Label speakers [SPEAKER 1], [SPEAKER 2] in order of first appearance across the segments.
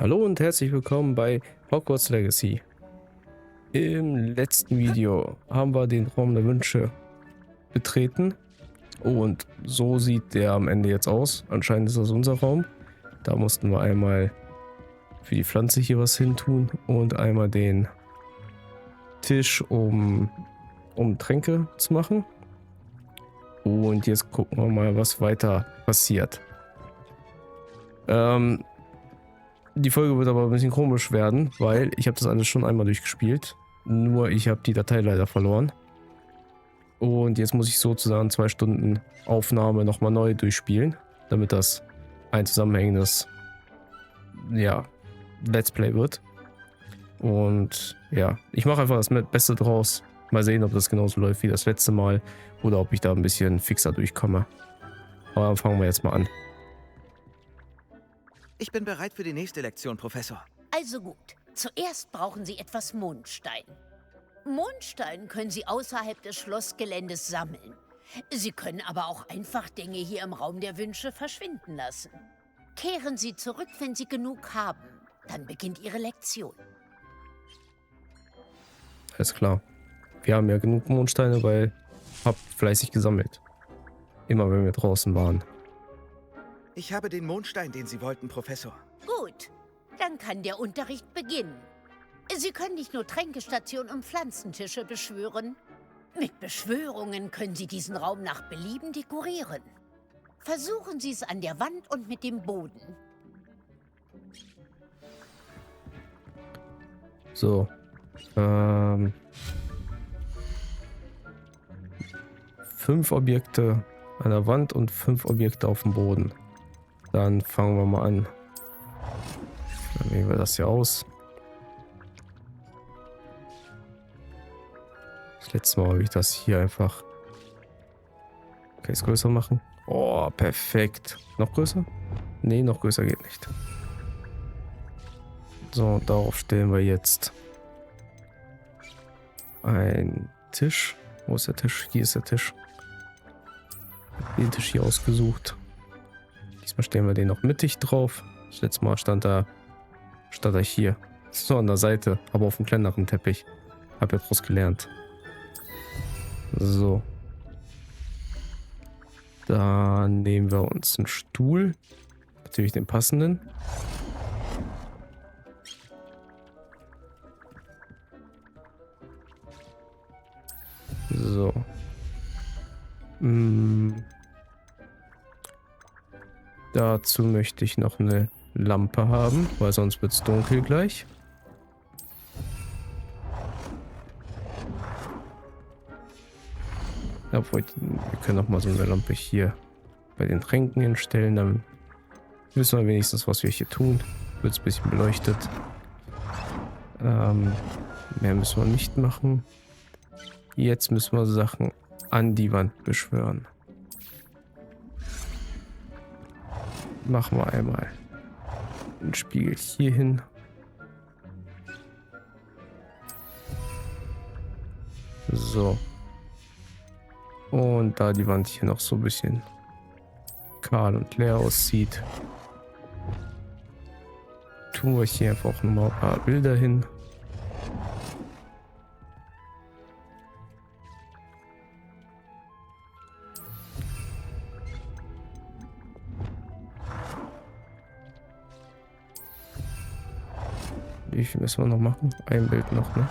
[SPEAKER 1] Hallo und herzlich willkommen bei Hogwarts Legacy. Im letzten Video haben wir den Raum der Wünsche betreten und so sieht der am Ende jetzt aus. Anscheinend ist das unser Raum. Da mussten wir einmal für die Pflanze hier was hin tun und einmal den Tisch, um Tränke zu machen. Und jetzt gucken wir mal, was weiter passiert. Die Folge wird aber ein bisschen komisch werden, weil ich habe das alles schon einmal durchgespielt. Nur ich habe die Datei leider verloren. Und jetzt muss ich sozusagen 2 Stunden Aufnahme nochmal neu durchspielen, damit das ein zusammenhängendes, ja, Let's Play wird. Und ja, ich mache einfach das Beste draus. Mal sehen, ob das genauso läuft wie das letzte Mal oder ob ich da ein bisschen fixer durchkomme. Aber dann fangen wir jetzt mal an.
[SPEAKER 2] Ich bin bereit für die nächste Lektion, Professor.
[SPEAKER 3] Also gut, zuerst brauchen Sie etwas Mondstein. Mondstein können Sie außerhalb des Schlossgeländes sammeln. Sie können aber auch einfach Dinge hier im Raum der Wünsche verschwinden lassen. Kehren Sie zurück, wenn Sie genug haben. Dann beginnt Ihre Lektion.
[SPEAKER 1] Alles klar. Wir haben ja genug Mondsteine, weil hab fleißig gesammelt. Immer wenn wir draußen waren.
[SPEAKER 2] Ich habe den Mondstein, den Sie wollten, Professor.
[SPEAKER 3] Gut, dann kann der Unterricht beginnen. Sie können nicht nur Tränkestationen und Pflanzentische beschwören. Mit Beschwörungen können Sie diesen Raum nach Belieben dekorieren. Versuchen Sie es an der Wand und mit dem Boden.
[SPEAKER 1] So. 5 Objekte an der Wand und 5 Objekte auf dem Boden. Dann fangen wir mal an. Dann wählen wir das hier aus. Das letzte Mal habe ich das hier einfach. Kann ich es größer machen? Oh, perfekt. Noch größer? Nee, noch größer geht nicht. So, darauf stellen wir jetzt einen Tisch. Wo ist der Tisch? Hier ist der Tisch. Ich habe den Tisch hier ausgesucht. Diesmal stellen wir den noch mittig drauf. Das letzte Mal stand er hier. So an der Seite, aber auf einem kleineren Teppich. Hab ja draus gelernt. So. Dann nehmen wir uns einen Stuhl. Natürlich den passenden. So. Dazu möchte ich noch eine Lampe haben, weil sonst wird es dunkel gleich. Obwohl, wir können noch mal so eine Lampe hier bei den Tränken hinstellen, dann wissen wir wenigstens, was wir hier tun. Wird es ein bisschen beleuchtet. Mehr müssen wir nicht machen. Jetzt müssen wir Sachen an die Wand beschwören. Machen wir einmal einen Spiegel hier hin. So. Und da die Wand hier noch so ein bisschen kahl und leer aussieht, tun wir hier einfach auch nochmal ein paar Bilder hin. Wie viel müssen wir noch machen? Ein Bild noch, ne?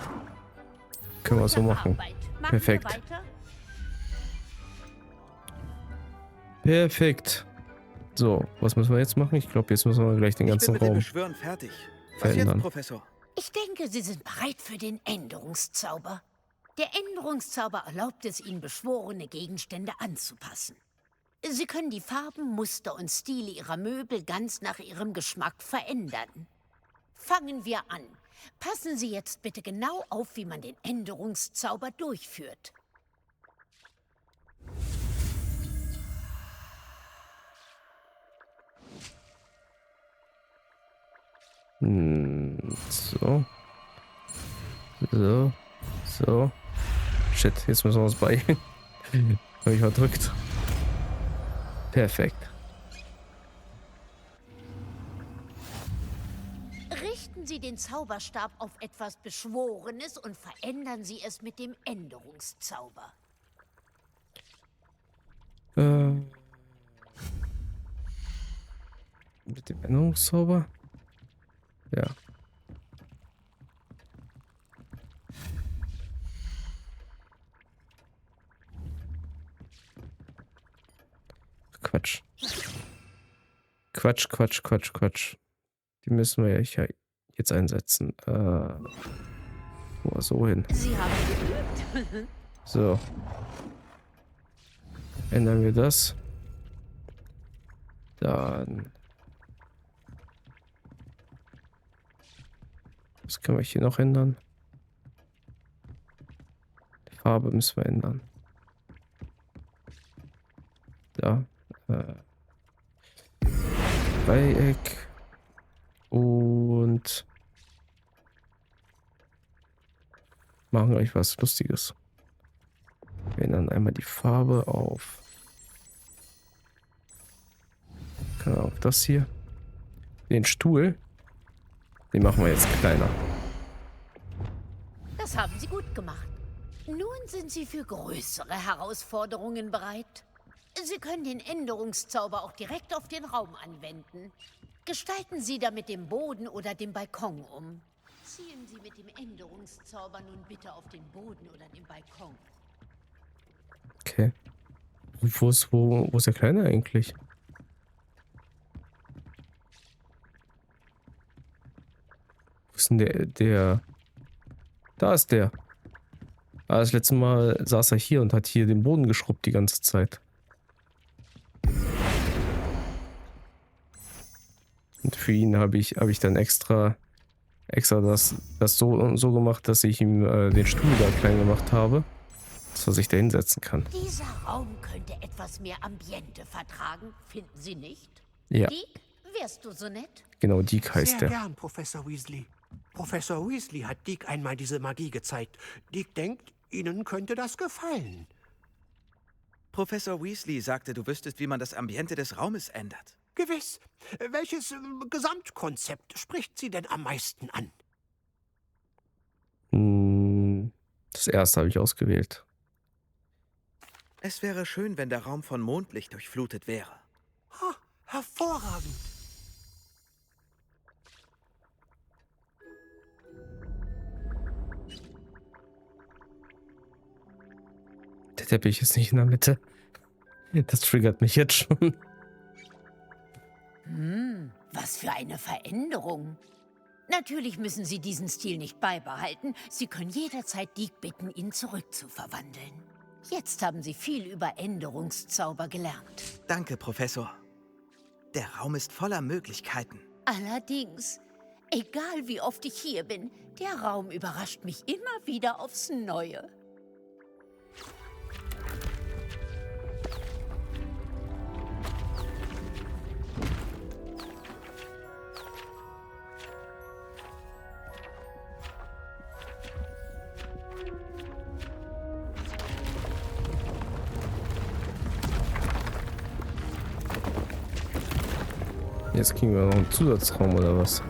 [SPEAKER 1] Können wir so machen. Perfekt. Perfekt. So, was müssen wir jetzt machen? Ich glaube, jetzt müssen wir gleich den ganzen
[SPEAKER 2] Ich bin mit dem
[SPEAKER 1] Raum
[SPEAKER 2] Beschwören fertig. Was
[SPEAKER 1] verändern.
[SPEAKER 2] jetzt, Professor?
[SPEAKER 3] Ich denke, Sie sind bereit für den Änderungszauber. Der Änderungszauber erlaubt es Ihnen, beschworene Gegenstände anzupassen. Sie können die Farben, Muster und Stile Ihrer Möbel ganz nach Ihrem Geschmack verändern. Fangen wir an. Passen Sie jetzt bitte genau auf, wie man den Änderungszauber durchführt.
[SPEAKER 1] So. So. So. Shit, jetzt müssen wir uns beeilen. Habe ich verdrückt. Perfekt.
[SPEAKER 3] Richten Sie den Zauberstab auf etwas Beschworenes und verändern Sie es mit dem Änderungszauber.
[SPEAKER 1] Mit dem Änderungszauber? Ja. Quatsch. Quatsch. Die müssen wir ja jetzt einsetzen. So hin.
[SPEAKER 3] Sie haben geübt.
[SPEAKER 1] So. Ändern wir das. Dann. Was können wir hier noch ändern? Die Farbe müssen wir ändern. Da. Dreieck. Und machen gleich was Lustiges. Wir ändern einmal die Farbe auf. Auf das hier. Den Stuhl. Den machen wir jetzt kleiner.
[SPEAKER 3] Das haben Sie gut gemacht. Nun sind Sie für größere Herausforderungen bereit. Sie können den Änderungszauber auch direkt auf den Raum anwenden. Gestalten Sie damit den Boden oder den Balkon um. Ziehen Sie mit dem Änderungszauber nun bitte auf den Boden oder den Balkon.
[SPEAKER 1] Okay. Wo ist der Kleine eigentlich? Wo ist denn der? Da ist der. Ah, das letzte Mal saß er hier und hat hier den Boden geschrubbt die ganze Zeit. Und für ihn habe ich dann extra das so gemacht, dass ich ihm den Stuhl da klein gemacht habe, dass er sich da hinsetzen kann.
[SPEAKER 3] Dieser Raum könnte etwas mehr Ambiente vertragen, finden Sie nicht?
[SPEAKER 1] Ja.
[SPEAKER 3] Dick, wärst du so nett?
[SPEAKER 1] Genau, Deke heißt
[SPEAKER 4] Sehr
[SPEAKER 1] der.
[SPEAKER 4] gern, Professor Weasley. Professor Weasley hat Dick einmal diese Magie gezeigt. Dick denkt, Ihnen könnte das gefallen.
[SPEAKER 2] Professor Weasley sagte, du wüsstest, wie man das Ambiente des Raumes ändert.
[SPEAKER 4] Gewiss. Welches Gesamtkonzept spricht Sie denn am meisten an?
[SPEAKER 1] Das erste habe ich ausgewählt.
[SPEAKER 2] Es wäre schön, wenn der Raum von Mondlicht durchflutet wäre.
[SPEAKER 4] Ha, hervorragend.
[SPEAKER 1] Der Teppich ist nicht in der Mitte. Das triggert mich jetzt schon.
[SPEAKER 3] Was für eine Veränderung. Natürlich müssen Sie diesen Stil nicht beibehalten. Sie können jederzeit Dick bitten, ihn zurückzuverwandeln. Jetzt haben Sie viel über Änderungszauber gelernt.
[SPEAKER 2] Danke, Professor. Der Raum ist voller Möglichkeiten.
[SPEAKER 3] Allerdings, egal wie oft ich hier bin, der Raum überrascht mich immer wieder aufs Neue.
[SPEAKER 1] Jetzt kriegen wir noch einen Zusatzraum oder was?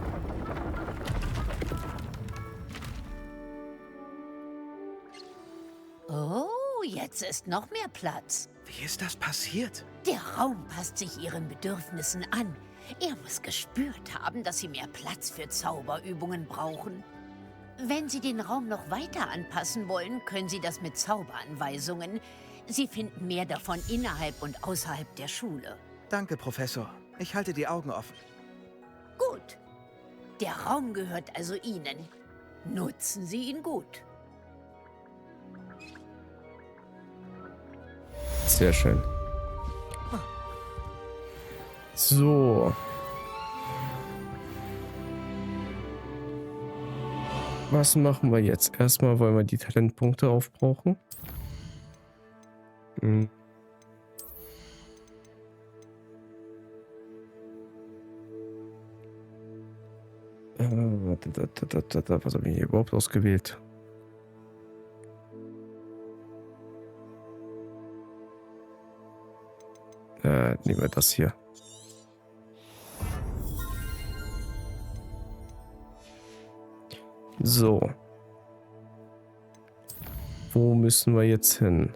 [SPEAKER 3] Oh, jetzt ist noch mehr Platz.
[SPEAKER 2] Wie ist das passiert?
[SPEAKER 3] Der Raum passt sich Ihren Bedürfnissen an. Er muss gespürt haben, dass Sie mehr Platz für Zauberübungen brauchen. Wenn Sie den Raum noch weiter anpassen wollen, können Sie das mit Zauberanweisungen. Sie finden mehr davon innerhalb und außerhalb der Schule.
[SPEAKER 2] Danke, Professor. Ich halte die Augen offen.
[SPEAKER 3] Gut. Der Raum gehört also Ihnen. Nutzen Sie ihn gut.
[SPEAKER 1] Sehr schön. So. Was machen wir jetzt? Erstmal wollen wir die Talentpunkte aufbrauchen. Was habe ich hier überhaupt ausgewählt? Nehmen wir das hier. So. Wo müssen wir jetzt hin?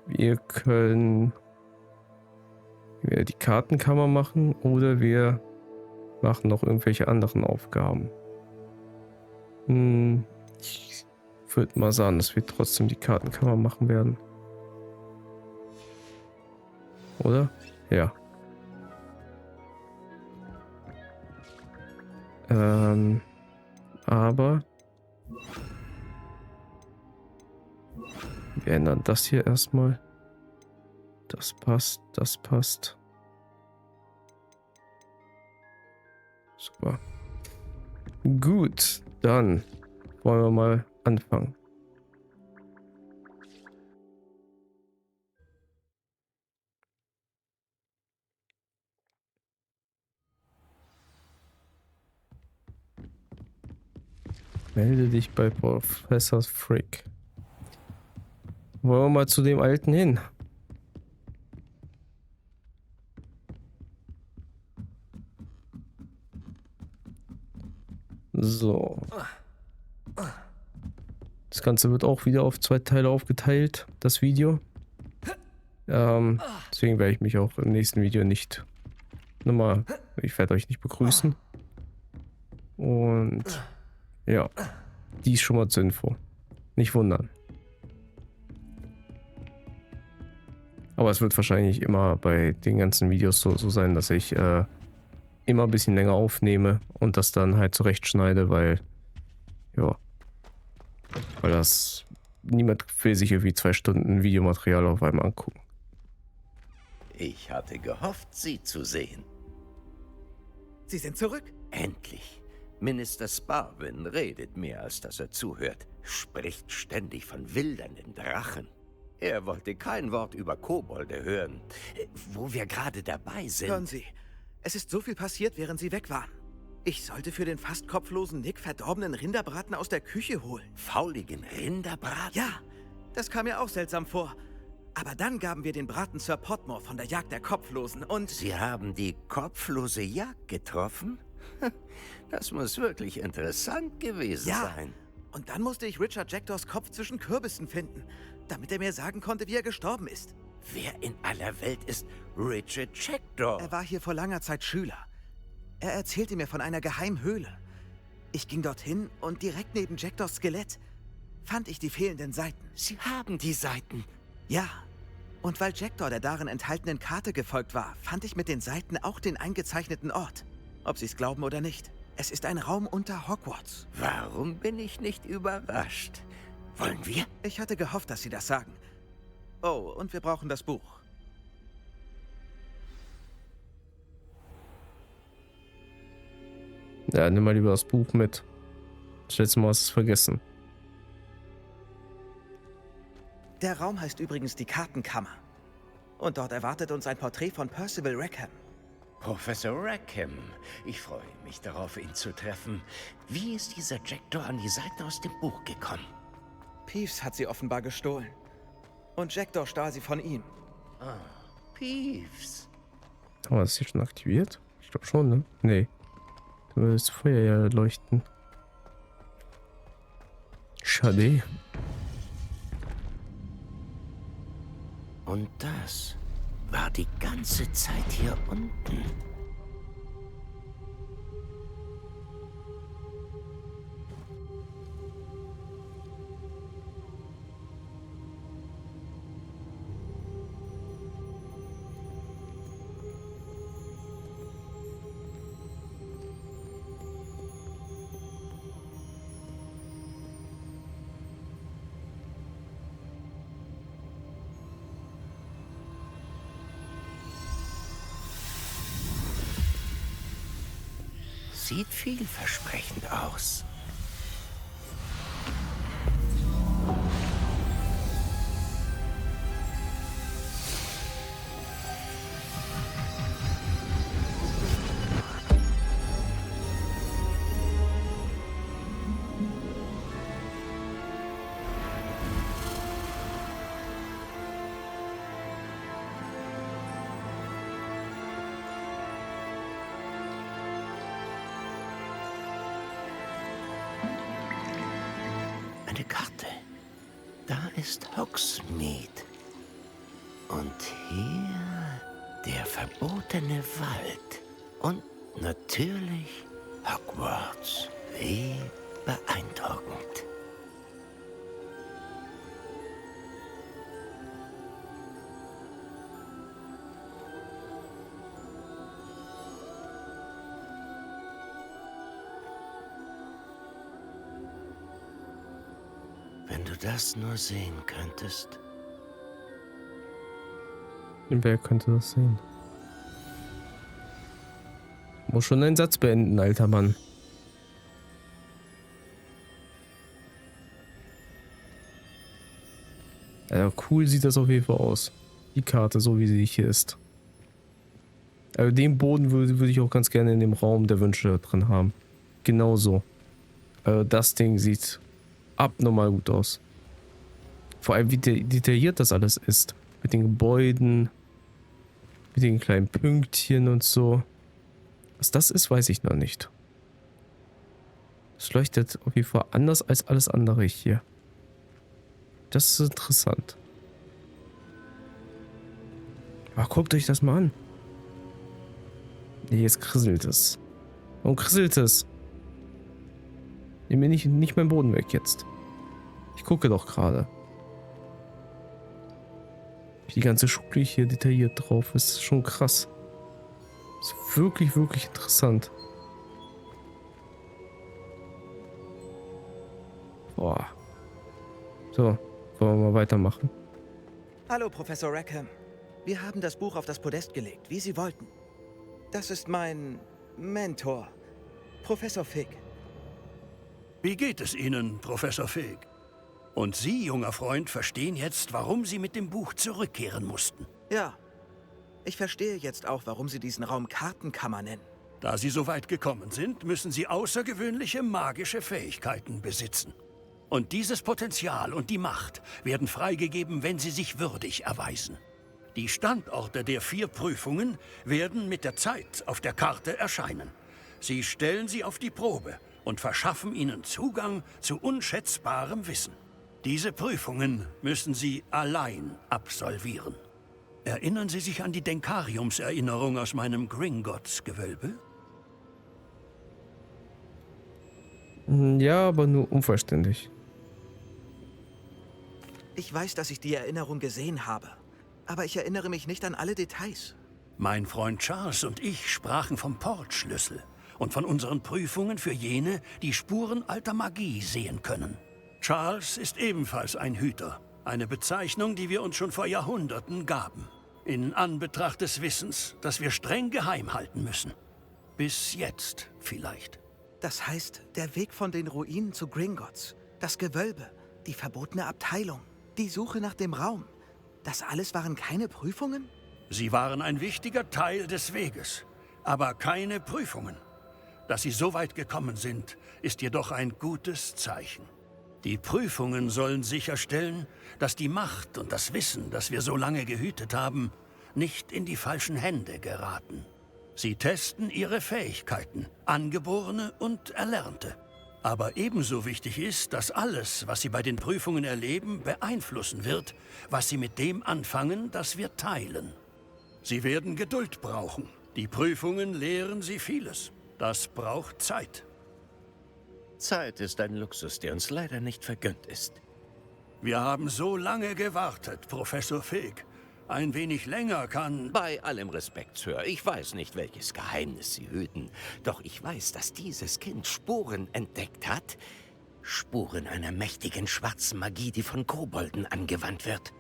[SPEAKER 1] Wir können die Kartenkammer machen oder wir machen noch irgendwelche anderen Aufgaben. Ich würde mal sagen, dass wir trotzdem die Kartenkammer machen werden. Oder? Ja. Aber wir ändern das hier erstmal. Das passt, das passt. Super. Gut, dann wollen wir mal anfangen. Melde dich bei Professor Frick. Wollen wir mal zu dem Alten hin? So. Das Ganze wird auch wieder auf 2 Teile aufgeteilt, das Video. Deswegen werde ich mich auch im nächsten Video nicht nochmal, ich werde euch nicht begrüßen. Und ja, dies schon mal zur Info. Nicht wundern. Aber es wird wahrscheinlich immer bei den ganzen Videos so sein, dass ich immer ein bisschen länger aufnehme und das dann halt zurechtschneide, weil das niemand will sich irgendwie 2 Stunden Videomaterial auf einmal angucken.
[SPEAKER 5] Ich hatte gehofft, Sie zu sehen.
[SPEAKER 2] Sie sind zurück.
[SPEAKER 5] Endlich. Minister Sparvin redet mehr, als dass er zuhört. Spricht ständig von wildernden Drachen. Er wollte kein Wort über Kobolde hören. Wo wir gerade dabei sind...
[SPEAKER 2] Hören Sie, es ist so viel passiert, während Sie weg waren. Ich sollte für den fast kopflosen Nick verdorbenen Rinderbraten aus der Küche holen.
[SPEAKER 5] Fauligen Rinderbraten?
[SPEAKER 2] Ja, das kam mir auch seltsam vor. Aber dann gaben wir den Braten Sir Podmore von der Jagd der Kopflosen und...
[SPEAKER 5] Sie haben die kopflose Jagd getroffen? Das muss wirklich interessant gewesen sein.
[SPEAKER 2] Und dann musste ich Richard Jackdaws Kopf zwischen Kürbissen finden, damit er mir sagen konnte, wie er gestorben ist.
[SPEAKER 5] Wer in aller Welt ist Richard Jackdaw?
[SPEAKER 2] Er war hier vor langer Zeit Schüler. Er erzählte mir von einer geheimen Höhle. Ich ging dorthin und direkt neben Jackdaws Skelett fand ich die fehlenden Seiten.
[SPEAKER 5] Sie haben die Seiten.
[SPEAKER 2] Ja. Und weil Jackdaw der darin enthaltenen Karte gefolgt war, fand ich mit den Seiten auch den eingezeichneten Ort. Ob Sie es glauben oder nicht. Es ist ein Raum unter Hogwarts.
[SPEAKER 5] Warum bin ich nicht überrascht? Wollen wir?
[SPEAKER 2] Ich hatte gehofft, dass Sie das sagen. Oh, und wir brauchen das Buch.
[SPEAKER 1] Ja, nimm mal lieber das Buch mit. Das letzte Mal hast du es vergessen.
[SPEAKER 2] Der Raum heißt übrigens die Kartenkammer. Und dort erwartet uns ein Porträt von Percival Rackham.
[SPEAKER 5] Professor Rackham. Ich freue mich darauf, ihn zu treffen. Wie ist dieser Jackdaw an die Seiten aus dem Buch gekommen?
[SPEAKER 2] Peeves hat sie offenbar gestohlen. Und Jackdaw stahl sie von ihm.
[SPEAKER 5] Ah, Peeves.
[SPEAKER 1] Haben wir das hier schon aktiviert? Ich glaube schon, ne? Nee. Da würde das Feuer ja leuchten. Schade.
[SPEAKER 5] Und das war die ganze Zeit hier unten. Sieht vielversprechend aus. Da ist Hogsmeade. Und hier der verbotene Wald. Und natürlich Hogwarts. Wie beeindruckend. Wenn du das nur sehen könntest.
[SPEAKER 1] Wer könnte das sehen? Muss schon einen Satz beenden, alter Mann. Ja, cool sieht das auf jeden Fall aus. Die Karte, so wie sie hier ist. Also den Boden würde ich auch ganz gerne in dem Raum der Wünsche drin haben. Genauso. Also das Ding sieht abnormal gut aus. Vor allem wie detailliert das alles ist. Mit den Gebäuden. Mit den kleinen Pünktchen und so. Was das ist, weiß ich noch nicht. Es leuchtet auf jeden Fall anders als alles andere hier. Das ist interessant. Aber guckt euch das mal an. Nee, jetzt krisselt es. Warum krisselt es? Nimm mir nicht meinen Boden weg jetzt. Ich gucke doch gerade. Die ganze Schule hier detailliert drauf ist schon krass. Ist wirklich, wirklich interessant. Boah. So, wollen wir mal weitermachen.
[SPEAKER 2] Hallo, Professor Rackham. Wir haben das Buch auf das Podest gelegt, wie Sie wollten. Das ist mein Mentor, Professor Fig.
[SPEAKER 4] Wie geht es Ihnen, Professor Fig? Und Sie, junger Freund, verstehen jetzt, warum Sie mit dem Buch zurückkehren mussten.
[SPEAKER 2] Ja, ich verstehe jetzt auch, warum Sie diesen Raum Kartenkammer nennen.
[SPEAKER 4] Da Sie so weit gekommen sind, müssen Sie außergewöhnliche magische Fähigkeiten besitzen. Und dieses Potenzial und die Macht werden freigegeben, wenn Sie sich würdig erweisen. Die Standorte der 4 Prüfungen werden mit der Zeit auf der Karte erscheinen. Sie stellen sie auf die Probe und verschaffen Ihnen Zugang zu unschätzbarem Wissen. Diese Prüfungen müssen Sie allein absolvieren. Erinnern Sie sich an die Denkariumserinnerung aus meinem Gringotts-Gewölbe?
[SPEAKER 1] Ja, aber nur unvollständig.
[SPEAKER 2] Ich weiß, dass ich die Erinnerung gesehen habe, aber ich erinnere mich nicht an alle Details.
[SPEAKER 4] Mein Freund Charles und ich sprachen vom Portschlüssel und von unseren Prüfungen für jene, die Spuren alter Magie sehen können. Charles ist ebenfalls ein Hüter, eine Bezeichnung, die wir uns schon vor Jahrhunderten gaben. In Anbetracht des Wissens, das wir streng geheim halten müssen. Bis jetzt vielleicht.
[SPEAKER 2] Das heißt, der Weg von den Ruinen zu Gringotts, das Gewölbe, die verbotene Abteilung, die Suche nach dem Raum, das alles waren keine Prüfungen?
[SPEAKER 4] Sie waren ein wichtiger Teil des Weges, aber keine Prüfungen. Dass Sie so weit gekommen sind, ist jedoch ein gutes Zeichen. Die Prüfungen sollen sicherstellen, dass die Macht und das Wissen, das wir so lange gehütet haben, nicht in die falschen Hände geraten. Sie testen Ihre Fähigkeiten, angeborene und erlernte. Aber ebenso wichtig ist, dass alles, was Sie bei den Prüfungen erleben, beeinflussen wird, was Sie mit dem anfangen, das wir teilen. Sie werden Geduld brauchen. Die Prüfungen lehren Sie vieles. Das braucht Zeit.
[SPEAKER 5] Zeit ist ein Luxus, der uns leider nicht vergönnt ist.
[SPEAKER 4] Wir haben so lange gewartet, Professor Fig. Ein wenig länger kann...
[SPEAKER 5] Bei allem Respekt, Sir, ich weiß nicht, welches Geheimnis Sie hüten. Doch ich weiß, dass dieses Kind Spuren entdeckt hat. Spuren einer mächtigen schwarzen Magie, die von Kobolden angewandt wird.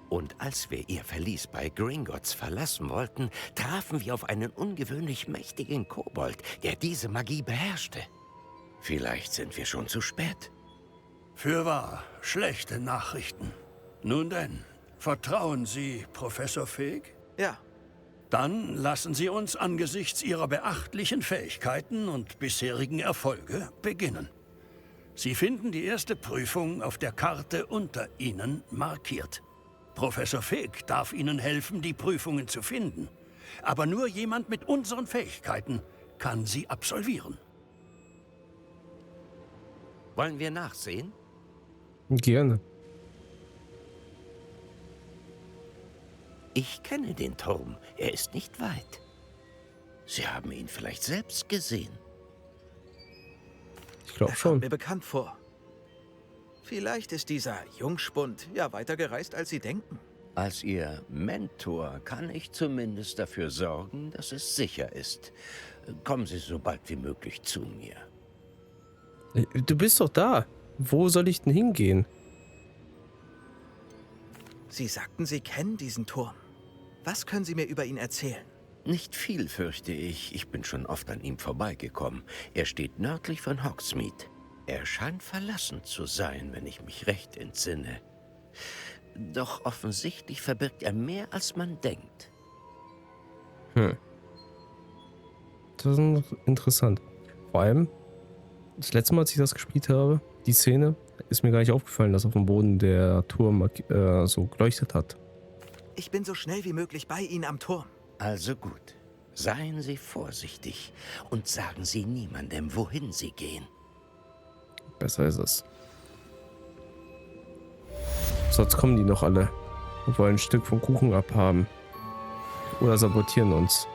[SPEAKER 5] Und als wir ihr Verlies bei Gringotts verlassen wollten, trafen wir auf einen ungewöhnlich mächtigen Kobold, der diese Magie beherrschte. Vielleicht sind wir schon zu spät.
[SPEAKER 4] Fürwahr, schlechte Nachrichten. Nun denn, vertrauen Sie Professor Fig?
[SPEAKER 2] Ja.
[SPEAKER 4] Dann lassen Sie uns angesichts Ihrer beachtlichen Fähigkeiten und bisherigen Erfolge beginnen. Sie finden die erste Prüfung auf der Karte unter Ihnen markiert. Professor Fig darf Ihnen helfen, die Prüfungen zu finden. Aber nur jemand mit unseren Fähigkeiten kann sie absolvieren.
[SPEAKER 5] Wollen wir nachsehen?
[SPEAKER 1] Gerne.
[SPEAKER 5] Ich kenne den Turm. Er ist nicht weit. Sie haben ihn vielleicht selbst gesehen.
[SPEAKER 1] Ich glaube
[SPEAKER 2] Er kommt
[SPEAKER 1] schon.
[SPEAKER 2] mir bekannt vor. Vielleicht ist dieser Jungspund ja weiter gereist, als Sie denken.
[SPEAKER 5] Als Ihr Mentor kann ich zumindest dafür sorgen, dass es sicher ist. Kommen Sie so bald wie möglich zu mir.
[SPEAKER 1] Du bist doch da. Wo soll ich denn hingehen?
[SPEAKER 2] Sie sagten, Sie kennen diesen Turm. Was können Sie mir über ihn erzählen?
[SPEAKER 5] Nicht viel, fürchte ich. Ich bin schon oft an ihm vorbeigekommen. Er steht nördlich von Hogsmeade. Er scheint verlassen zu sein, wenn ich mich recht entsinne. Doch offensichtlich verbirgt er mehr, als man denkt.
[SPEAKER 1] Das ist interessant. Vor allem, das letzte Mal, als ich das gespielt habe, die Szene, ist mir gar nicht aufgefallen, dass auf dem Boden der Turm so geleuchtet hat.
[SPEAKER 2] Ich bin so schnell wie möglich bei Ihnen am Turm.
[SPEAKER 5] Also gut. Seien Sie vorsichtig und sagen Sie niemandem, wohin Sie gehen.
[SPEAKER 1] Besser ist es. Sonst kommen die noch alle und wollen ein Stück vom Kuchen abhaben. Oder sabotieren uns.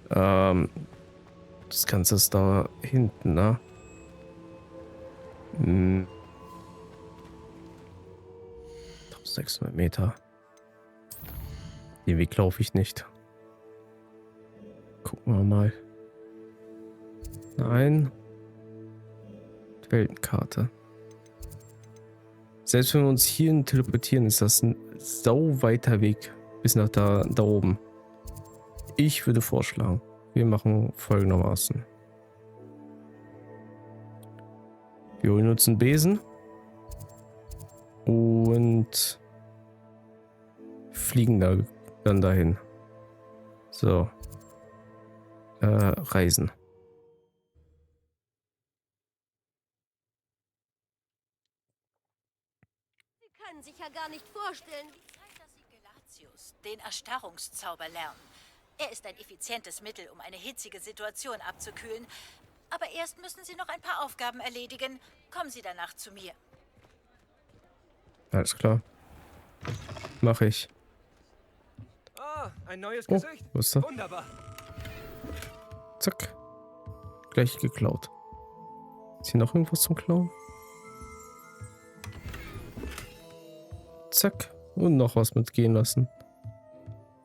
[SPEAKER 1] Das Ganze ist da hinten, ne? 1600 Meter. Den Weg laufe ich nicht. Gucken wir mal. Nein. Weltenkarte. Selbst wenn wir uns hierhin teleportieren, ist das ein sau weiter Weg bis nach da oben. Ich würde vorschlagen, wir machen folgendermaßen. Wir holen uns einen Besen und fliegen dann dahin. So. Reisen.
[SPEAKER 6] Sie können sich ja gar nicht vorstellen, wie
[SPEAKER 3] Zeit, dass Sie Gelatius, den Erstarrungszauber, lernen. Er ist ein effizientes Mittel, um eine hitzige Situation abzukühlen. Aber erst müssen Sie noch ein paar Aufgaben erledigen. Kommen Sie danach zu mir.
[SPEAKER 1] Alles klar. Mache ich.
[SPEAKER 7] Ah, ein neues
[SPEAKER 1] Oh,
[SPEAKER 7] Gesicht.
[SPEAKER 1] was ist da?
[SPEAKER 7] Wunderbar.
[SPEAKER 1] Zack. Gleich geklaut. Ist hier noch irgendwas zum Klauen? Zack. Und noch was mitgehen lassen.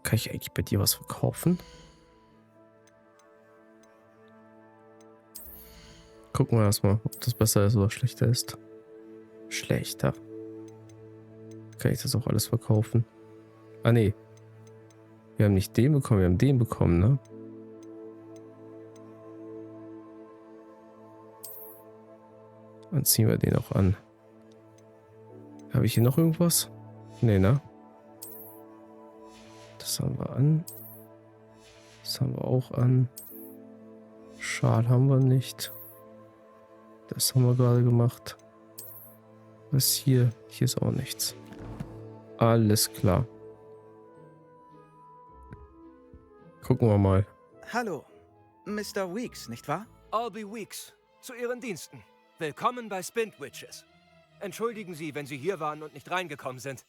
[SPEAKER 1] Kann ich eigentlich bei dir was verkaufen? Gucken wir erstmal, ob das besser ist oder schlechter ist. Schlechter. Kann ich das auch alles verkaufen? Ah, nee. Wir haben nicht den bekommen, wir haben den bekommen, ne? Dann ziehen wir den auch an. Habe ich hier noch irgendwas? Nee, ne? Das haben wir an. Das haben wir auch an. Schal haben wir nicht. Das haben wir gerade gemacht. Was hier? Hier ist auch nichts. Alles klar. Gucken wir mal.
[SPEAKER 2] Hallo, Mr. Weeks, nicht wahr?
[SPEAKER 7] Albie Weeks, zu Ihren Diensten. Willkommen bei Spintwitches. Entschuldigen Sie, wenn Sie hier waren und nicht reingekommen sind.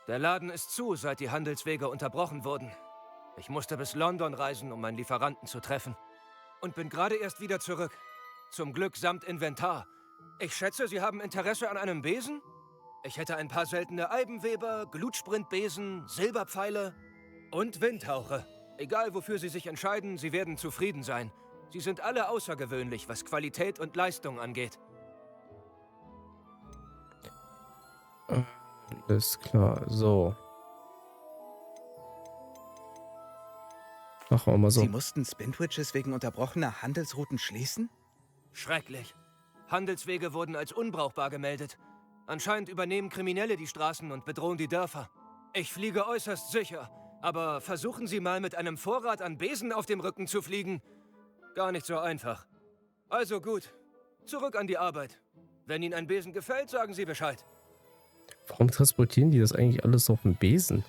[SPEAKER 7] Der Laden ist zu, seit die Handelswege unterbrochen wurden. Ich musste bis London reisen, um meinen Lieferanten zu treffen. Und bin gerade erst wieder zurück. Zum Glück samt Inventar. Ich schätze, Sie haben Interesse an einem Besen? Ich hätte ein paar seltene Eibenweber, Glutsprintbesen, Silberpfeile und Windhauche. Egal, wofür Sie sich entscheiden, Sie werden zufrieden sein. Sie sind alle außergewöhnlich, was Qualität und Leistung angeht.
[SPEAKER 1] Alles klar. So. Machen wir mal so.
[SPEAKER 2] Sie mussten Spintwitches wegen unterbrochener Handelsrouten schließen?
[SPEAKER 7] Schrecklich. Handelswege wurden als unbrauchbar gemeldet. Anscheinend übernehmen Kriminelle die Straßen und bedrohen die Dörfer. Ich fliege äußerst sicher, aber versuchen Sie mal mit einem Vorrat an Besen auf dem Rücken zu fliegen. Gar nicht so einfach. Also gut, zurück an die Arbeit. Wenn Ihnen ein Besen gefällt, sagen Sie Bescheid.
[SPEAKER 1] Warum transportieren die das eigentlich alles auf dem Besen?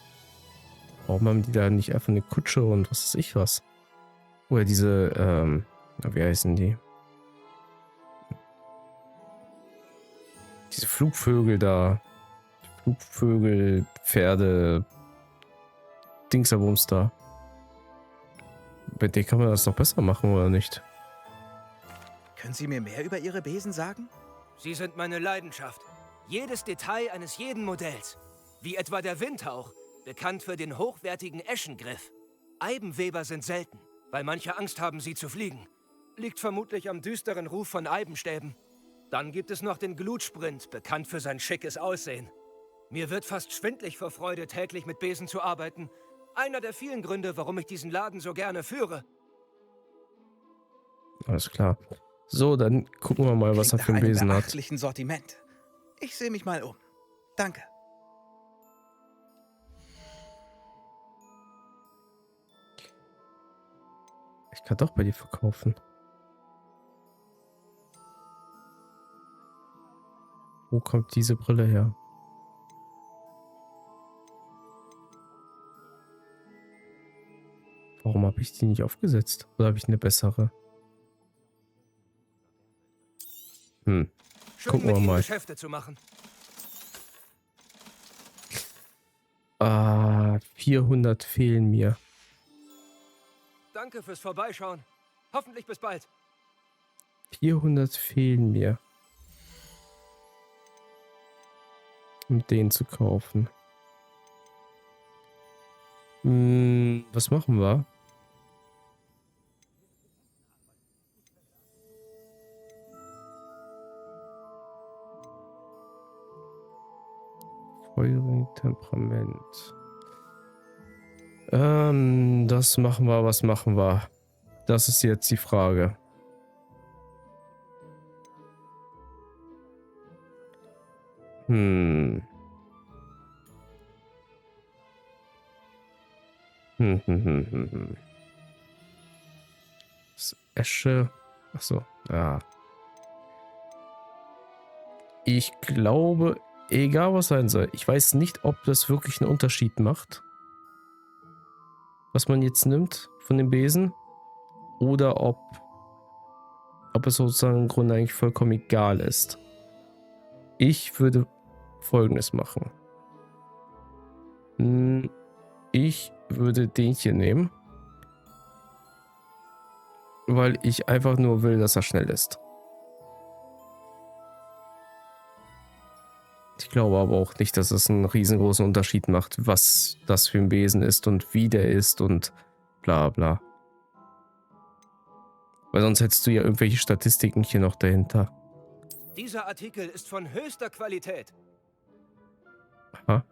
[SPEAKER 1] Warum haben die da nicht einfach eine Kutsche und was weiß ich was? Oder diese, wie heißen die? Diese Flugvögel da. Flugvögel, Pferde, Dingsabums da. Bei dir kann man das doch besser machen, oder nicht?
[SPEAKER 2] Können Sie mir mehr über Ihre Besen sagen?
[SPEAKER 7] Sie sind meine Leidenschaft. Jedes Detail eines jeden Modells. Wie etwa der Windhauch, bekannt für den hochwertigen Eschengriff. Eibenweber sind selten, weil manche Angst haben, sie zu fliegen. Liegt vermutlich am düsteren Ruf von Eibenstäben. Dann gibt es noch den Glutsprint, bekannt für sein schickes Aussehen. Mir wird fast schwindlig vor Freude, täglich mit Besen zu arbeiten. Einer der vielen Gründe, warum ich diesen Laden so gerne führe.
[SPEAKER 1] Alles klar. So, dann gucken wir mal, was er
[SPEAKER 2] Klingt
[SPEAKER 1] für
[SPEAKER 2] nach
[SPEAKER 1] einen
[SPEAKER 2] einem
[SPEAKER 1] Besen hat.
[SPEAKER 2] beachtlichen Sortiment. Ich sehe mich mal um. Danke.
[SPEAKER 1] Ich kann doch bei dir verkaufen. Wo kommt diese Brille her? Warum habe ich die nicht aufgesetzt? Oder habe ich eine bessere?
[SPEAKER 7] Schön,
[SPEAKER 1] Gucken wir
[SPEAKER 7] mit Ihnen
[SPEAKER 1] mal.
[SPEAKER 7] Geschäfte zu machen.
[SPEAKER 1] 400 fehlen mir.
[SPEAKER 7] Danke fürs Vorbeischauen. Hoffentlich bis bald.
[SPEAKER 1] 400 fehlen mir. Um den zu kaufen. Was machen wir? Feuering Temperament. Das machen wir, was machen wir? Das ist jetzt die Frage. Das Esche. Achso, ja. Ich glaube, egal was sein soll, ich weiß nicht, ob das wirklich einen Unterschied macht, was man jetzt nimmt von dem Besen, oder ob es sozusagen im Grunde eigentlich vollkommen egal ist. Ich würde Folgendes machen. Ich würde den hier nehmen, weil ich einfach nur will, dass er schnell ist. Ich glaube aber auch nicht, dass es einen riesengroßen Unterschied macht, was das für ein Besen ist und wie der ist und bla bla. Weil sonst hättest du ja irgendwelche Statistiken hier noch dahinter.
[SPEAKER 7] Dieser Artikel ist von höchster Qualität.
[SPEAKER 1] Aha.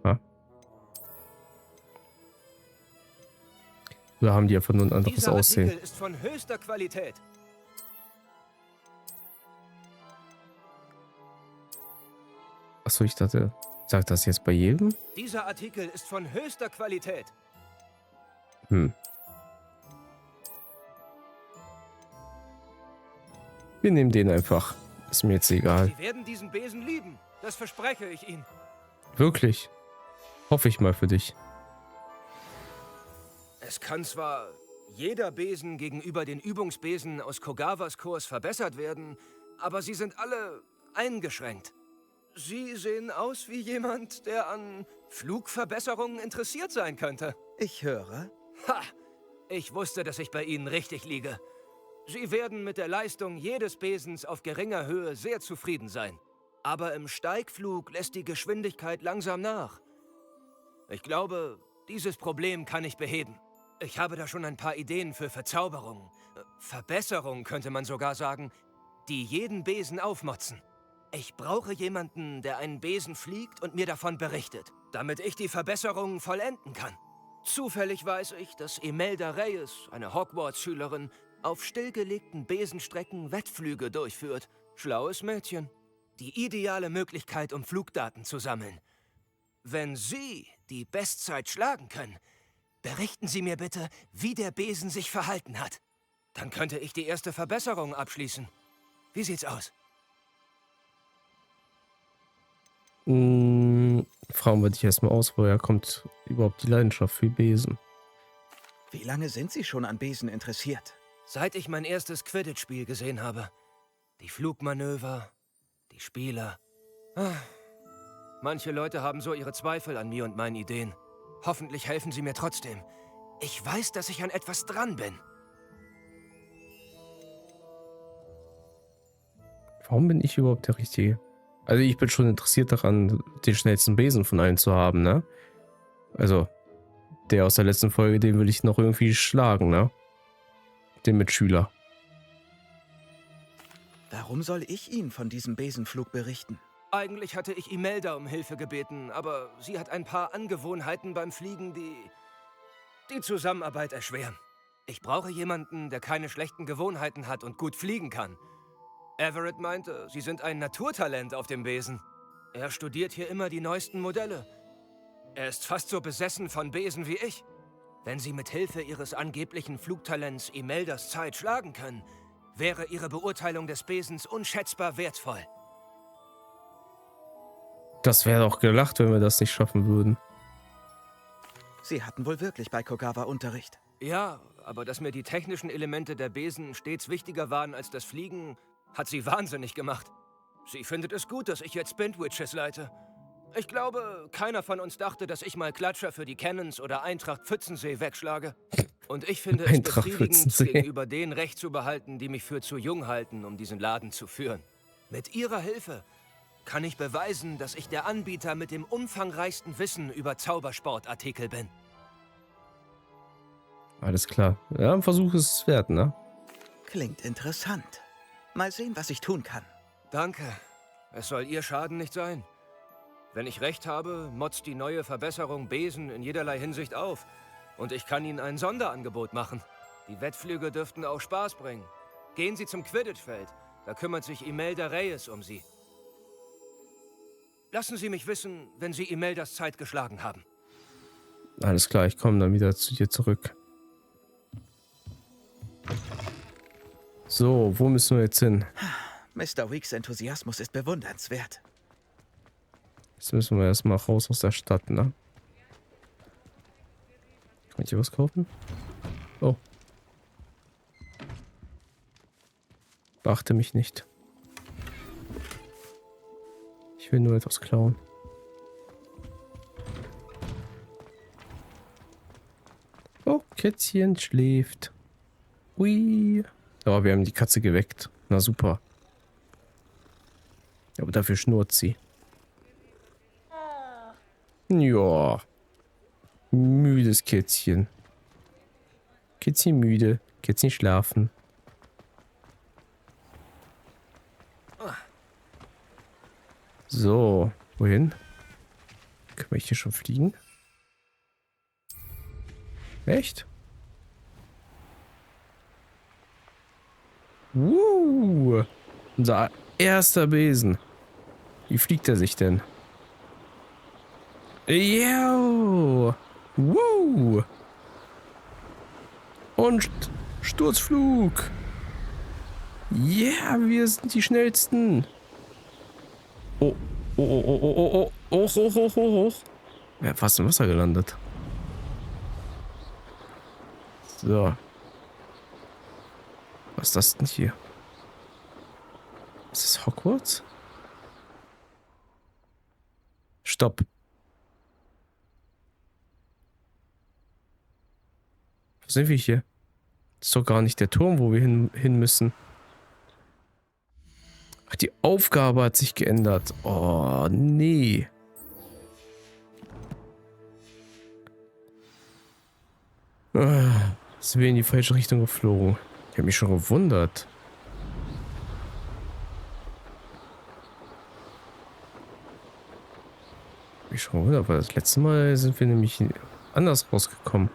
[SPEAKER 1] Aha. Oder haben die einfach nur ein anderes
[SPEAKER 7] Dieser
[SPEAKER 1] Aussehen?
[SPEAKER 7] Artikel ist von höchster Qualität.
[SPEAKER 1] Achso, ich dachte, sagt das jetzt bei jedem?
[SPEAKER 7] Dieser Artikel ist von höchster Qualität.
[SPEAKER 1] Wir nehmen den einfach. Ist mir jetzt egal.
[SPEAKER 7] Sie werden diesen Besen lieben. Das verspreche ich Ihnen.
[SPEAKER 1] Wirklich. Hoffe ich mal für dich.
[SPEAKER 7] Es kann zwar jeder Besen gegenüber den Übungsbesen aus Kogawas Kurs verbessert werden, aber sie sind alle eingeschränkt. Sie sehen aus wie jemand, der an Flugverbesserungen interessiert sein könnte.
[SPEAKER 2] Ich höre.
[SPEAKER 7] Ha! Ich wusste, dass ich bei Ihnen richtig liege. Sie werden mit der Leistung jedes Besens auf geringer Höhe sehr zufrieden sein. Aber im Steigflug lässt die Geschwindigkeit langsam nach. Ich glaube, dieses Problem kann ich beheben. Ich habe da schon ein paar Ideen für Verzauberungen. Verbesserungen könnte man sogar sagen, die jeden Besen aufmotzen. Ich brauche jemanden, der einen Besen fliegt und mir davon berichtet, damit ich die Verbesserungen vollenden kann. Zufällig weiß ich, dass Imelda Reyes, eine Hogwarts-Schülerin, auf stillgelegten Besenstrecken Wettflüge durchführt. Schlaues Mädchen. Die ideale Möglichkeit, um Flugdaten zu sammeln. Wenn Sie die Bestzeit schlagen können, berichten Sie mir bitte, wie der Besen sich verhalten hat. Dann könnte ich die erste Verbesserung abschließen. Wie sieht's aus?
[SPEAKER 1] Fragen wir dich erstmal aus, woher kommt überhaupt die Leidenschaft für Besen?
[SPEAKER 2] Wie lange sind Sie schon an Besen interessiert?
[SPEAKER 7] Seit ich mein erstes Quidditch-Spiel gesehen habe. Die Flugmanöver, Spieler. Manche Leute haben so ihre Zweifel an mir und meinen Ideen. Hoffentlich helfen sie mir trotzdem. Ich weiß, dass ich an etwas dran bin.
[SPEAKER 1] Warum bin ich überhaupt der Richtige? Also ich bin schon interessiert daran, den schnellsten Besen von allen zu haben, ne? Also, der aus der letzten Folge, den will ich noch irgendwie schlagen, ne? Den Mitschüler.
[SPEAKER 2] Warum soll ich Ihnen von diesem Besenflug berichten?
[SPEAKER 7] Eigentlich hatte ich Imelda um Hilfe gebeten, aber sie hat ein paar Angewohnheiten beim Fliegen, die die Zusammenarbeit erschweren. Ich brauche jemanden, der keine schlechten Gewohnheiten hat und gut fliegen kann. Everett meinte, Sie sind ein Naturtalent auf dem Besen. Er studiert hier immer die neuesten Modelle. Er ist fast so besessen von Besen wie ich. Wenn Sie mit Hilfe Ihres angeblichen Flugtalents Imeldas Zeit schlagen können, wäre Ihre Beurteilung des Besens unschätzbar wertvoll.
[SPEAKER 1] Das wäre doch gelacht, wenn wir das nicht schaffen würden.
[SPEAKER 2] Sie hatten wohl wirklich bei Kogawa Unterricht.
[SPEAKER 7] Ja, aber dass mir die technischen Elemente der Besen stets wichtiger waren als das Fliegen, hat sie wahnsinnig gemacht. Sie findet es gut, dass ich jetzt Spintwitches leite. Ich glaube, keiner von uns dachte, dass ich mal Klatscher für die Cannons oder Eintracht Pfützensee wegschlage. Und ich finde es
[SPEAKER 1] Eintracht
[SPEAKER 7] befriedigend,
[SPEAKER 1] Pfützensee.
[SPEAKER 7] gegenüber denen Recht zu behalten, die mich für zu jung halten, um diesen Laden zu führen. Mit ihrer Hilfe kann ich beweisen, dass ich der Anbieter mit dem umfangreichsten Wissen über Zaubersportartikel bin.
[SPEAKER 1] Alles klar. Ja, ein Versuch ist es wert, ne?
[SPEAKER 2] Klingt interessant. Mal sehen, was ich tun kann.
[SPEAKER 7] Danke. Es soll Ihr Schaden nicht sein. Wenn ich recht habe, motzt die neue Verbesserung Besen in jederlei Hinsicht auf. Und ich kann Ihnen ein Sonderangebot machen. Die Wettflüge dürften auch Spaß bringen. Gehen Sie zum Quidditch-Feld. Da kümmert sich Imelda Reyes um Sie. Lassen Sie mich wissen, wenn Sie Imeldas Zeit geschlagen haben.
[SPEAKER 1] Alles klar, ich komme dann wieder zu dir zurück. So, wo müssen wir jetzt hin?
[SPEAKER 2] Mr. Weeks Enthusiasmus ist bewundernswert.
[SPEAKER 1] Jetzt müssen wir erstmal raus aus der Stadt, ne? Kann ich hier was kaufen? Oh. Beachte mich nicht. Ich will nur etwas klauen. Oh, Kätzchen schläft. Ui. Oh, wir haben die Katze geweckt. Na super. Aber dafür schnurrt sie. Ja. Müdes Kätzchen. Kätzchen müde. Kätzchen schlafen. So, wohin? Können wir hier schon fliegen? Echt? Unser erster Besen. Wie fliegt er sich denn? Yo! Und Sturzflug. Ja, wir sind die schnellsten. Oh. Hoch. Ja, fast im Wasser gelandet. So. Was ist das denn hier? Ist das Hogwarts? Stopp. Wo sind wir hier? Das ist doch gar nicht der Turm, wo wir hin müssen. Ach, die Aufgabe hat sich geändert. Oh, nee. Sind wir in die falsche Richtung geflogen. Ich habe mich schon gewundert. Weil das letzte Mal sind wir nämlich anders rausgekommen.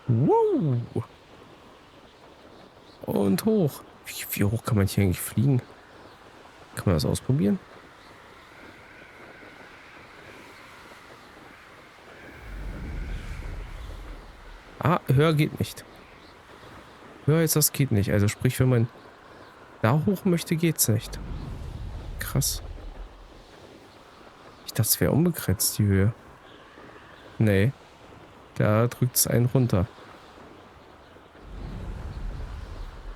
[SPEAKER 1] Wow. Und hoch. Wie hoch kann man hier eigentlich fliegen? Kann man das ausprobieren? Ah, höher geht nicht. Höher als das geht nicht. Also sprich, wenn man da hoch möchte, geht's nicht. Krass. Ich dachte, es wäre unbegrenzt, die Höhe. Nee. Da drückt es einen runter.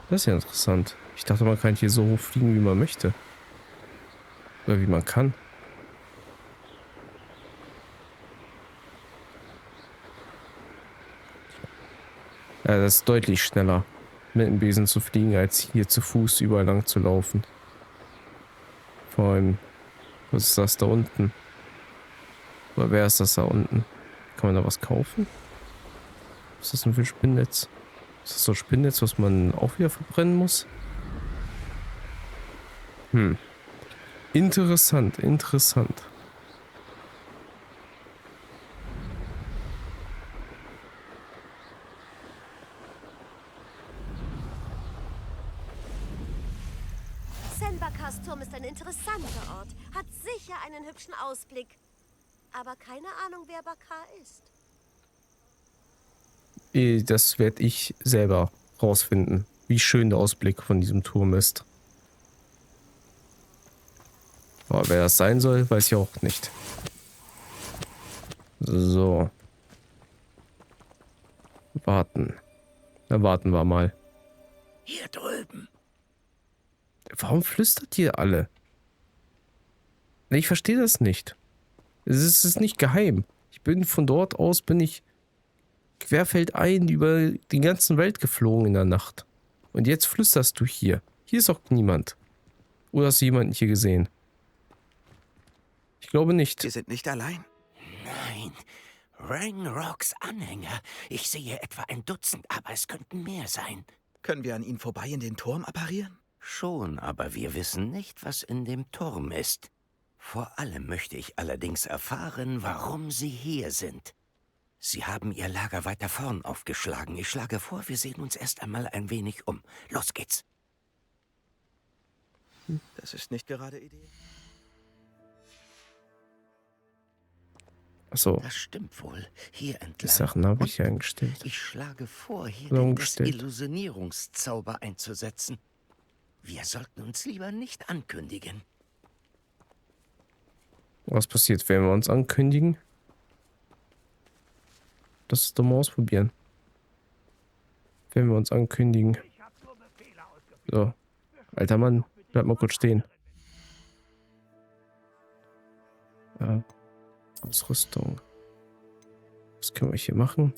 [SPEAKER 1] Das ist ja interessant. Ich dachte, man kann hier so hoch fliegen, wie man möchte. Oder wie man kann. Ja, das ist deutlich schneller, mit dem Besen zu fliegen, als hier zu Fuß überall lang zu laufen. Vor allem, was ist das da unten? Oder wer ist das da unten? Kann man da was kaufen? Was ist das denn für ein Spinnnetz? Ist das so ein Spinnnetz, was man auch wieder verbrennen muss? Interessant, interessant.
[SPEAKER 6] Senbakas Turm ist ein interessanter Ort. Hat sicher einen hübschen Ausblick. Aber keine Ahnung, wer Bakar ist.
[SPEAKER 1] Das werde ich selber rausfinden, wie schön der Ausblick von diesem Turm ist. Aber wer das sein soll, weiß ich auch nicht. So. Warten. Dann warten wir mal.
[SPEAKER 5] Hier drüben.
[SPEAKER 1] Warum flüstert ihr alle? Ich verstehe das nicht. Es ist nicht geheim. Ich bin von dort aus, bin ich querfeldein über die ganze Welt geflogen in der Nacht. Und jetzt flüsterst du hier. Hier ist auch niemand. Oder hast du jemanden hier gesehen? Ich glaube nicht.
[SPEAKER 2] Wir sind nicht allein.
[SPEAKER 5] Nein, Rangrocks Anhänger. Ich sehe etwa ein Dutzend, aber es könnten mehr sein.
[SPEAKER 2] Können wir an ihnen vorbei in den Turm apparieren?
[SPEAKER 5] Schon, aber wir wissen nicht, was in dem Turm ist. Vor allem möchte ich allerdings erfahren, warum sie hier sind. Sie haben ihr Lager weiter vorn aufgeschlagen. Ich schlage vor, wir sehen uns erst einmal ein wenig um. Los geht's.
[SPEAKER 2] Das ist nicht gerade Idee.
[SPEAKER 1] Achso,
[SPEAKER 5] Das stimmt wohl. Hier
[SPEAKER 1] die
[SPEAKER 5] entlang.
[SPEAKER 1] Sachen habe ich
[SPEAKER 5] Und
[SPEAKER 1] ja eingestellt.
[SPEAKER 5] ich schlage vor, hier
[SPEAKER 1] Oder
[SPEAKER 5] den
[SPEAKER 1] umgestellt.
[SPEAKER 5] Desillusionierungszauber einzusetzen. Wir sollten uns lieber nicht ankündigen.
[SPEAKER 1] Was passiert, wenn wir uns ankündigen? Lass es doch mal ausprobieren. Wenn wir uns ankündigen. So. Alter Mann, bleib mal kurz stehen. Ausrüstung. Was können wir hier machen?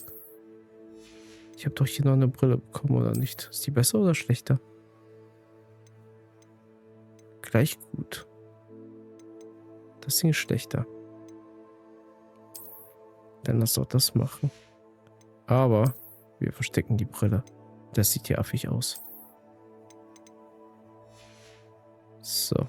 [SPEAKER 1] Ich habe doch hier noch eine Brille bekommen, oder nicht? Ist die besser oder schlechter? Gleich gut. Das Ding ist schlechter. Dann lass doch das machen. Aber wir verstecken die Brille. Das sieht ja affig aus. So.